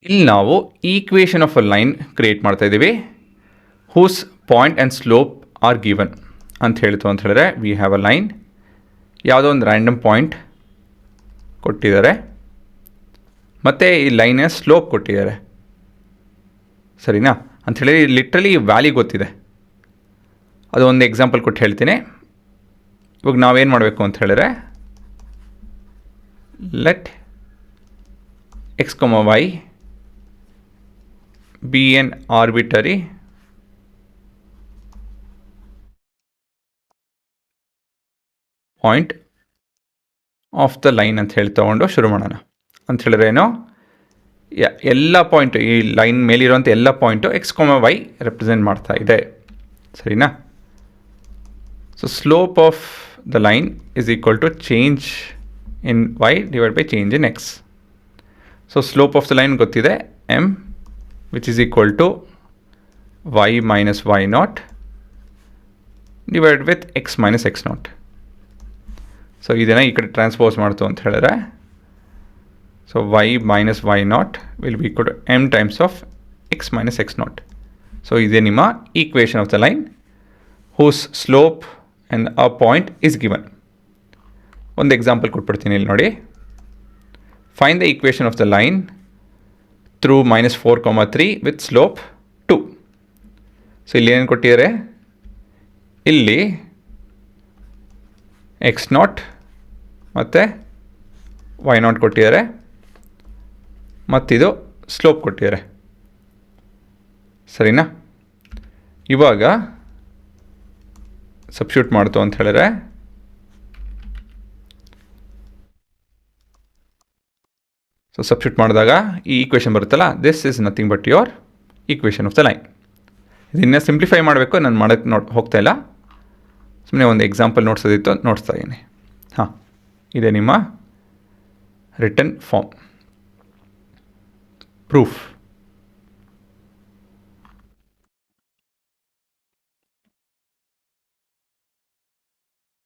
ಇಲ್ಲಿ ನಾವು equation of a line create ಮಾಡ್ತಾ ಇದ್ದೀವಿ. Whose point and slope are given ಅಂತ ಹೇಳ್ತು ಅಂತ ಹೇಳಿದ್ರೆ, ವಿ ಹ್ಯಾವ್ ಅ ಲೈನ್, ಯಾವುದೋ ಒಂದು ರ್ಯಾಂಡಮ್ ಪಾಯಿಂಟ್ ಕೊಟ್ಟಿದ್ದಾರೆ ಮತ್ತು ಈ ಲೈನಿನ ಸ್ಲೋಪ್ ಕೊಟ್ಟಿದ್ದಾರೆ, ಸರಿನಾ? ಅಂಥೇಳಿ ಲಿಟ್ರಲಿ ವ್ಯಾಲಿ ಗೊತ್ತಿದೆ. ಅದು ಒಂದು ಎಕ್ಸಾಂಪಲ್ ಕೊಟ್ಟು ಹೇಳ್ತೀನಿ. ಇವಾಗ ನಾವೇನು ಮಾಡಬೇಕು ಅಂತ ಹೇಳಿದ್ರೆ, let x, y be an arbitrary point of the line ಅಂತ ಹೇಳಿ ತೊಗೊಂಡು ಶುರು ಮಾಡೋಣ. ಅಂತ ಹೇಳಿದ್ರೆ ಏನೋ, ಎಲ್ಲ ಪಾಯಿಂಟು, ಈ ಲೈನ್ ಮೇಲಿರುವಂಥ ಎಲ್ಲ ಪಾಯಿಂಟು x, y ರೆಪ್ರೆಸೆಂಟ್ ಮಾಡ್ತಾ ಇದೆ, ಸರಿನಾ? So slope of the line is equal to change in y divide by change in x. So slope of the line ಗೊತ್ತಿದೆ, m which is equal to y minus y not divide with x minus x not. So ಇದನ್ನು ಈ ಕಡೆ transpose ಮಾಡ್ತು ಅಂತ ಹೇಳಿದ್ರೆ, so y minus y not will be equal to m times of x minus x not. So ಇದೇ ನಿಮ್ಮ equation of the line whose slope and a point is given. ಒಂದು example ಕೊಟ್ಬಿಡ್ತೀನಿ ಇಲ್ಲಿ ನೋಡಿ. Find the equation of the line through -4, 3 with slope 2. So ಇಲ್ಲಿ ಏನು ಕೊಟ್ಟಿದ್ದಾರೆ, ಇಲ್ಲಿ x ನಾಟ್ ಮತ್ತು y ನಾಟ್ ಕೊಟ್ಟಿದ್ದಾರೆ, ಮತ್ತಿದು ಸ್ಲೋಪ್ ಕೊಟ್ಟಿದ್ದಾರೆ, ಸರಿನಾ? ಇವಾಗ ಸಬ್ಸ್ಟಿಟ್ಯೂಟ್ ಮಾಡ್ತು ಅಂತ ಹೇಳಿದ್ರೆ, ಸೊ ಸಬ್ಸ್ಟಿಟ್ಯೂಟ್ ಮಾಡಿದಾಗ ಈ ಈಕ್ವೇಷನ್ ಬರುತ್ತಲ್ಲ, this is nothing but your equation of the line. ಇದನ್ನು ಸಿಂಪ್ಲಿಫೈ ಮಾಡಬೇಕು, ನಾನು ಮಾಡೋಕ್ಕೆ ಹೋಗ್ತಾ ಇಲ್ಲ, ಸುಮ್ಮನೆ ಒಂದು ಎಕ್ಸಾಂಪಲ್ ನೋಡ್ಸೋದಿತ್ತು ನೋಡಿಸ್ತಾ ಇದ್ದೀನಿ. ಹಾಂ, ಇದೆ ನಿಮ್ಮ ರಿಟರ್ನ್ ಫಾರ್ಮ್ ಪ್ರೂಫ್.